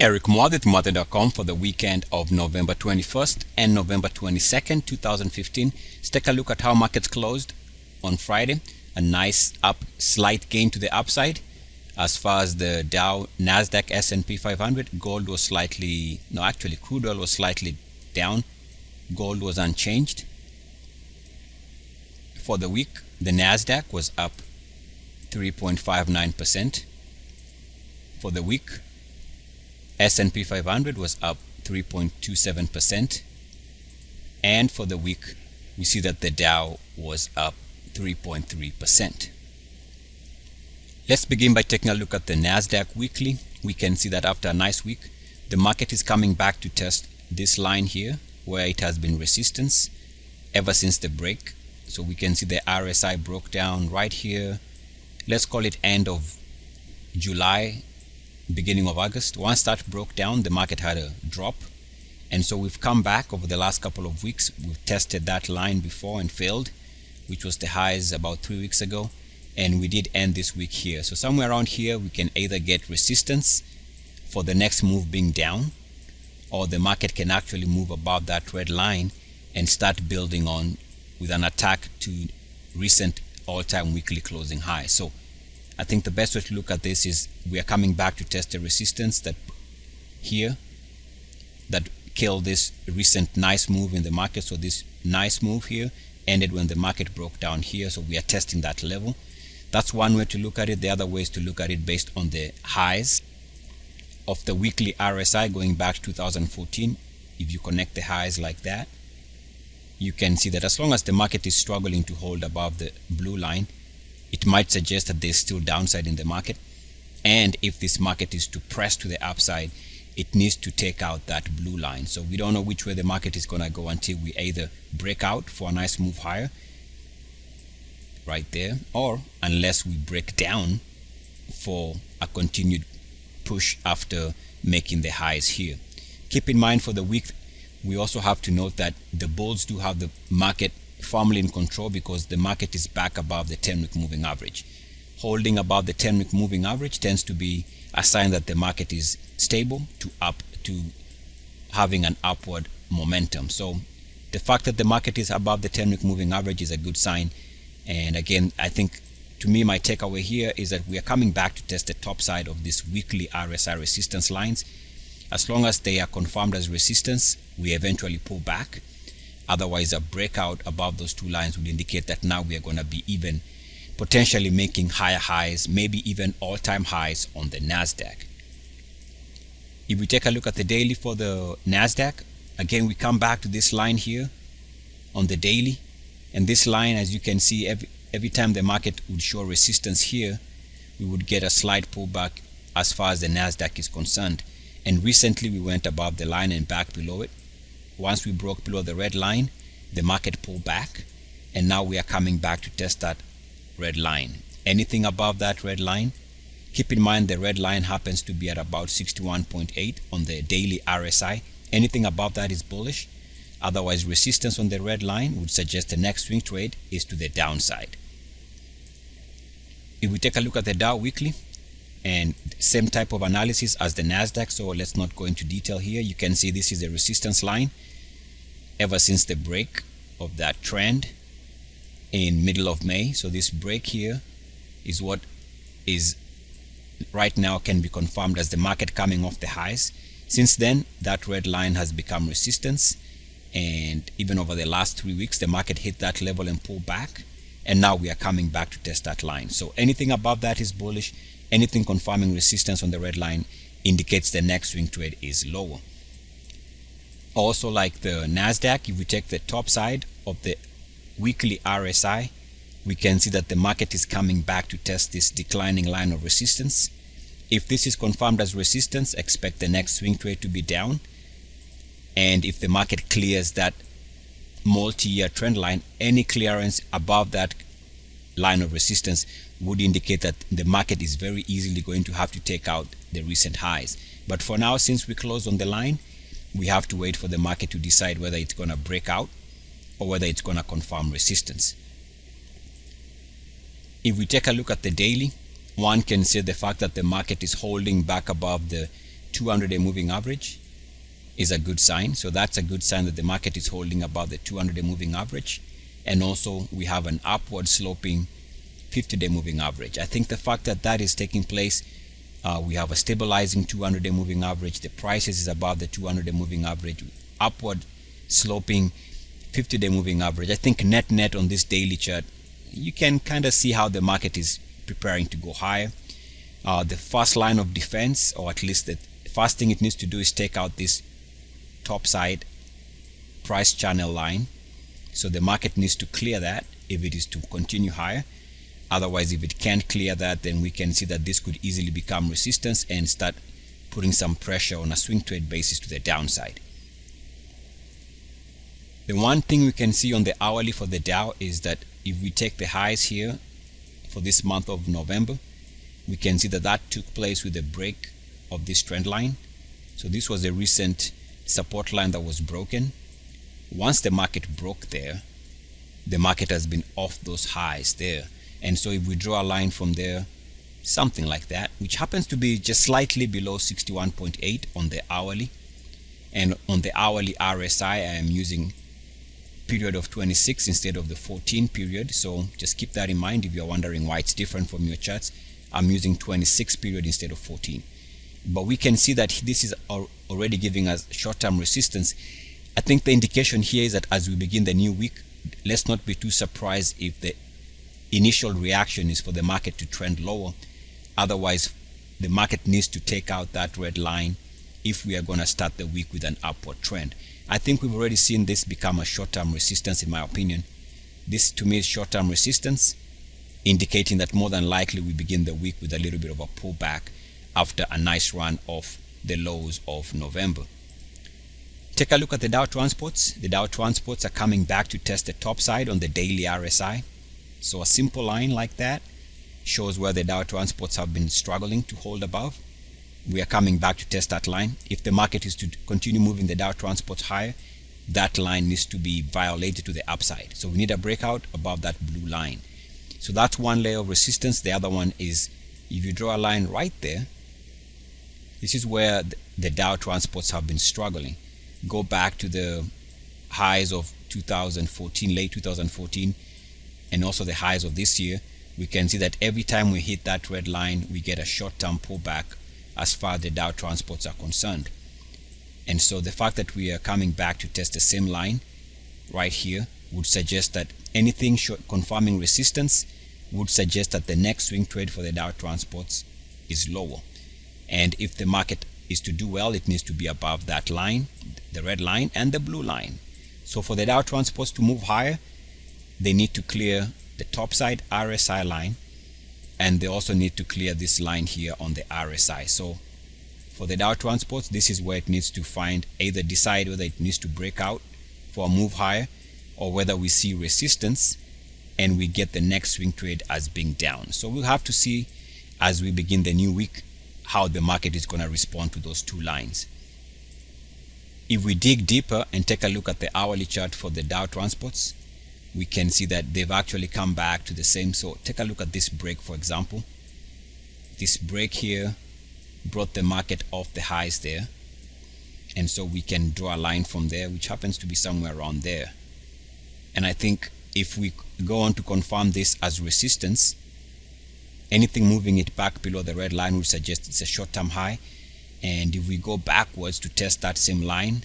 Eric Mwadit, for the weekend of November 21st and November 22nd, 2015. Let's take a look at how markets closed on Friday. A nice slight gain to the upside. As far as the Dow, NASDAQ, S&P 500, gold was slightly, no, actually crude oil was slightly down. Gold was unchanged. For the week, the NASDAQ was up 3.59%. For the week, S&P 500 was up 3.27%. And for the week, we see that the Dow was up 3.3%. Let's begin by taking a look at the NASDAQ Weekly. We can see that after a nice week, the market is coming back to test this line here, where it has been resistance ever since the break. So we can see the RSI broke down right here. Let's call it end of July, beginning of August. Once that broke down, the market had a drop. And so we've come back over the last couple of weeks. We've tested that line before and failed, which was the highs about 3 weeks ago. And we did end this week here. So somewhere around here, we can either get resistance for the next move being down, or the market can actually move above that red line and start building on with an attack to recent all-time weekly closing high. So I think the best way to look at this is we are coming back to test a resistance that here that killed this recent nice move in the market. So this nice move here ended when the market broke down here. So we are testing that level. That's one way to look at it. The other way is to look at it based on the highs of the weekly RSI going back to 2014. If you connect the highs like that, you can see that as long as the market is struggling to hold above the blue line, it might suggest that there's still downside in the market. And if this market is to press to the upside, it needs to take out that blue line. So we don't know which way the market is going to go until we either break out for a nice move higher right there, or unless we break down for a continued push after making the highs here. Keep in mind, for the week, we also have to note that the bulls do have the market firmly in control because the market is back above the 10-week moving average. Holding above the 10-week moving average tends to be a sign that the market is stable to having an upward momentum. So the fact that the market is above the 10-week moving average is a good sign. And again, I think, to me, my takeaway here is that we are coming back to test the top side of this weekly RSI resistance lines. As long as they are confirmed as resistance, we eventually pull back. Otherwise, a breakout above those two lines would indicate that now we are going to be even potentially making higher highs, maybe even all-time highs on the NASDAQ. If we take a look at the daily for the NASDAQ, again, we come back to this line here on the daily. And this line, as you can see, every time the market would show resistance here, we would get a slight pullback as far as the NASDAQ is concerned. And recently we went above the line and back below it. Once we broke below the red line, the market pulled back, and now we are coming back to test that red line. Anything above that red line, keep in mind the red line happens to be at about 61.8 on the daily RSI. Anything above that is bullish. Otherwise, resistance on the red line would suggest the next swing trade is to the downside. If we take a look at the Dow Weekly, and same type of analysis as the NASDAQ, so let's not go into detail here. You can see this is a resistance line ever since the break of that trend in middle of May. So this break here is what is right now can be confirmed as the market coming off the highs. Since then, that red line has become resistance. And even over the last 3 weeks, the market hit that level and pulled back. And now we are coming back to test that line. So anything above that is bullish. Anything confirming resistance on the red line indicates the next swing trade is lower. Also, like the NASDAQ, if we take the top side of the weekly RSI, we can see that the market is coming back to test this declining line of resistance. If this is confirmed as resistance, expect the next swing trade to be down. And if the market clears that multi-year trend line, any clearance above that line of resistance would indicate that the market is very easily going to have to take out the recent highs. But for now, since we closed on the line, we have to wait for the market to decide whether it's going to break out or whether it's going to confirm resistance. If we take a look at the daily, one can say the fact that the market is holding back above the 200-day moving average is a good sign. So that's a good sign that the market is holding above the 200-day moving average. And also we have an upward sloping 50-day moving average. I think the fact that that is taking place, we have a stabilizing 200-day moving average. The price is above the 200-day moving average, upward sloping 50-day moving average. I think net on this daily chart, you can kind of see how the market is preparing to go higher. The first line of defense, or at least the first thing it needs to do, is take out this top side price channel line. So the market needs to clear that if it is to continue higher. Otherwise, if it can't clear that, then we can see that this could easily become resistance and start putting some pressure on a swing trade basis to the downside. The one thing we can see on the hourly for the Dow is that if we take the highs here for this month of November, we can see that that took place with the break of this trend line. So this was a recent support line that was broken. Once the market broke there, the market has been off those highs there. And so if we draw a line from there, something like that, which happens to be just slightly below 61.8 on the hourly, and on the hourly RSI I am using period of 26 instead of the 14 period. So just keep that in mind if you're wondering why it's different from your charts. I'm using 26 period instead of 14. But we can see that this is already giving us short-term resistance. I think the indication here is that as we begin the new week, let's not be too surprised if the initial reaction is for the market to trend lower. Otherwise, the market needs to take out that red line if we are going to start the week with an upward trend. I think we've already seen this become a short-term resistance, in my opinion. This to me is short-term resistance, indicating that more than likely we begin the week with a little bit of a pullback after a nice run of the lows of November. Take a look at the Dow Transports. The Dow Transports are coming back to test the top side on the daily RSI. So a simple line like that shows where the Dow Transports have been struggling to hold above. We are coming back to test that line. If the market is to continue moving the Dow Transports higher, that line needs to be violated to the upside. So we need a breakout above that blue line. So that's one layer of resistance. The other one is, if you draw a line right there, this is where the Dow Transports have been struggling. Go back to the highs of 2014, late 2014, and also the highs of this year. We can see that every time we hit that red line, we get a short-term pullback as far as the Dow Transports are concerned. And so the fact that we are coming back to test the same line right here would suggest that anything short confirming resistance would suggest that the next swing trade for the Dow Transports is lower. And if the market is to do well, it needs to be above that line, the red line and the blue line. So for the Dow Transports to move higher, they need to clear the top side RSI line, and they also need to clear this line here on the RSI. So for the Dow Transports, this is where it needs to find, either decide whether it needs to break out for a move higher, or whether we see resistance and we get the next swing trade as being down. So we'll have to see as we begin the new week how the market is going to respond to those two lines. If we dig deeper and take a look at the hourly chart for the Dow Transports, we can see that they've actually come back to the same. So take a look at this break, for example. This break here brought the market off the highs there, and so we can draw a line from there, which happens to be somewhere around there. And I think if we go on to confirm this as resistance, anything moving it back below the red line would suggest it's a short-term high. And if we go backwards to test that same line,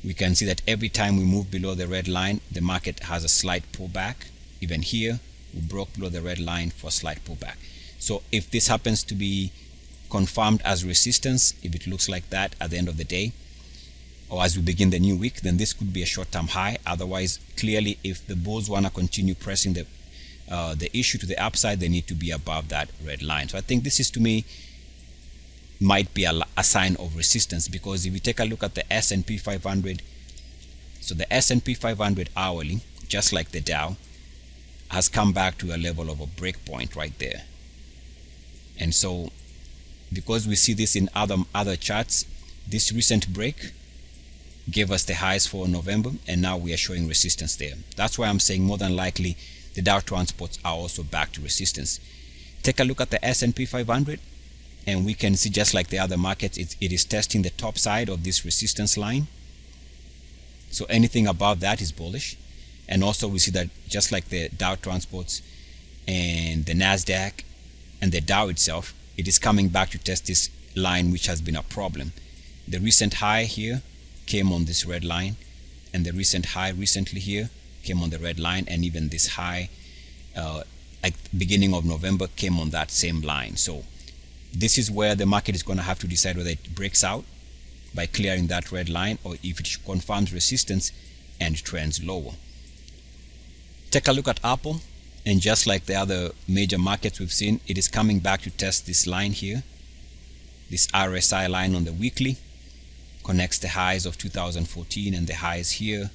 we can see that every time we move below the red line, the market has a slight pullback. Even here, we broke below the red line for a slight pullback. So if this happens to be confirmed as resistance, if it looks like that at the end of the day, or as we begin the new week, then this could be a short-term high. Otherwise, clearly, if the bulls want to continue pressing the issue to the upside, they need to be above that red line. So I think this is, to me, might be a sign of resistance, because if you take a look at the S&P 500, so the S&P 500 hourly, just like the Dow, has come back to a level of a break point right there. And so because we see this in other charts, this recent break gave us the highs for November, and now we are showing resistance there. That's why I'm saying more than likely the Dow Transports are also back to resistance. Take a look at the S&P 500. and we can see, just like the other markets, it is testing the top side of this resistance line. So anything above that is bullish. And also we see that just like the Dow Transports and the NASDAQ and the Dow itself, it is coming back to test this line, which has been a problem. The recent high here came on this red line, and the recent high recently here came on the red line, and even this high at the beginning of November came on that same line. So this is where the market is going to have to decide whether it breaks out by clearing that red line, or if it confirms resistance and trends lower. Take a look at Apple, and just like the other major markets we've seen, it is coming back to test this line here. This RSI line on the weekly connects the highs of 2014 and the highs here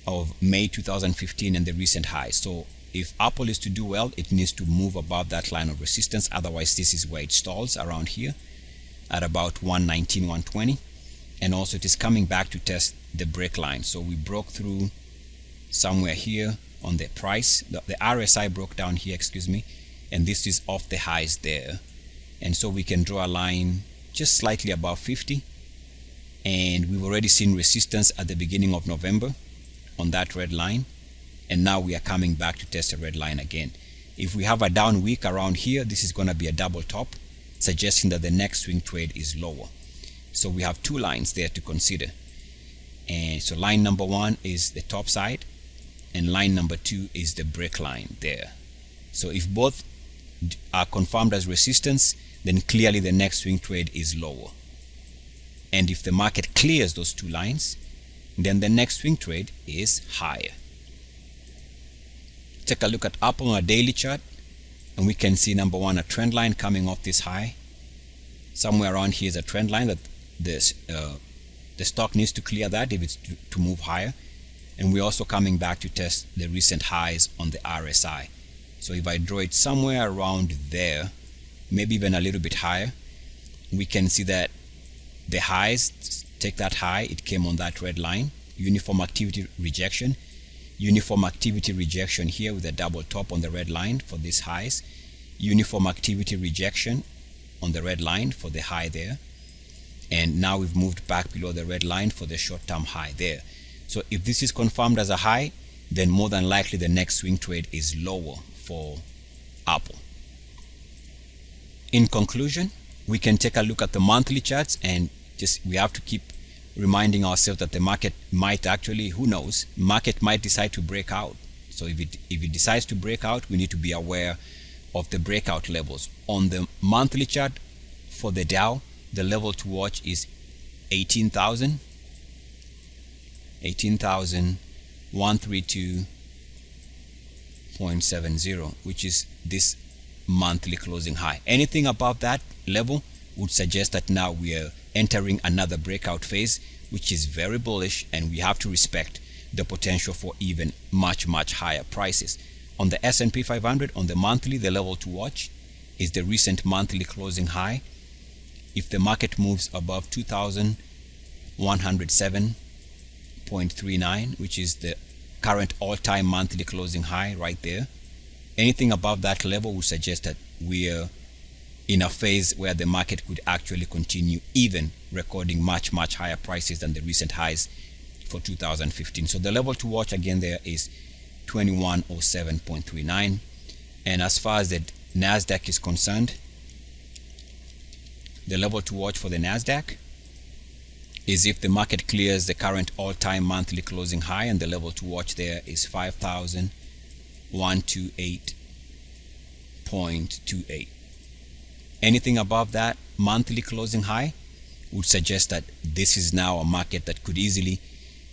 of May 2015 and the recent highs. So if Apple is to do well, it needs to move above that line of resistance. Otherwise, this is where it stalls, around here at about 119, 120. And also it is coming back to test the break line. So we broke through somewhere here on the price. The RSI broke down here, and this is off the highs there. And so we can draw a line just slightly above 50. And we've already seen resistance at the beginning of November on that red line. And now we are coming back to test a red line again. If we have a down week around here, this is going to be a double top, suggesting that the next swing trade is lower. So we have two lines there to consider. And so line number one is the top side, and line number two is the break line there. So if both are confirmed as resistance, then clearly the next swing trade is lower. And if the market clears those two lines, then the next swing trade is higher. Take a look at Apple on a daily chart, and we can see, number one, a trend line coming off this high. Somewhere around here is a trend line that the stock needs to clear that if it's to move higher. And we're also coming back to test the recent highs on the RSI. So if I draw it somewhere around there, maybe even a little bit higher, we can see that the highs, take that high, it came on that red line, uniform activity rejection. Uniform activity rejection here with a double top on the red line for these highs. Uniform activity rejection on the red line for the high there. And now we've moved back below the red line for the short-term high there. So if this is confirmed as a high, then more than likely the next swing trade is lower for Apple. In conclusion, we can take a look at the monthly charts, and we have to keep reminding ourselves that the market might actually, who knows, market might decide to break out. So if it decides to break out, we need to be aware of the breakout levels. On the monthly chart for the Dow, the level to watch is 18,132.70, which is this monthly closing high. Anything above that level would suggest that now we are entering another breakout phase, which is very bullish, and we have to respect the potential for even much higher prices. On the S&P 500, on the monthly, the level to watch is the recent monthly closing high. If the market moves above 2,107.39, which is the current all-time monthly closing high right there, anything above that level would suggest that we are in a phase where the market could actually continue even recording much higher prices than the recent highs for 2015. So the level to watch again there is 2107.39. And as far as the NASDAQ is concerned, the level to watch for the NASDAQ is if the market clears the current all-time monthly closing high, and the level to watch there is 5,128.28. Anything above that monthly closing high would suggest that this is now a market that could easily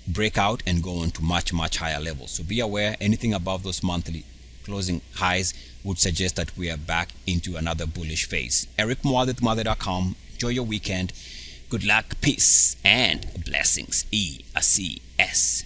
break out and go on to much higher levels. So be aware, anything above those monthly closing highs would suggest that we are back into another bullish phase. Eric Mother.com. Enjoy your weekend. Good luck, peace, and blessings. EACS.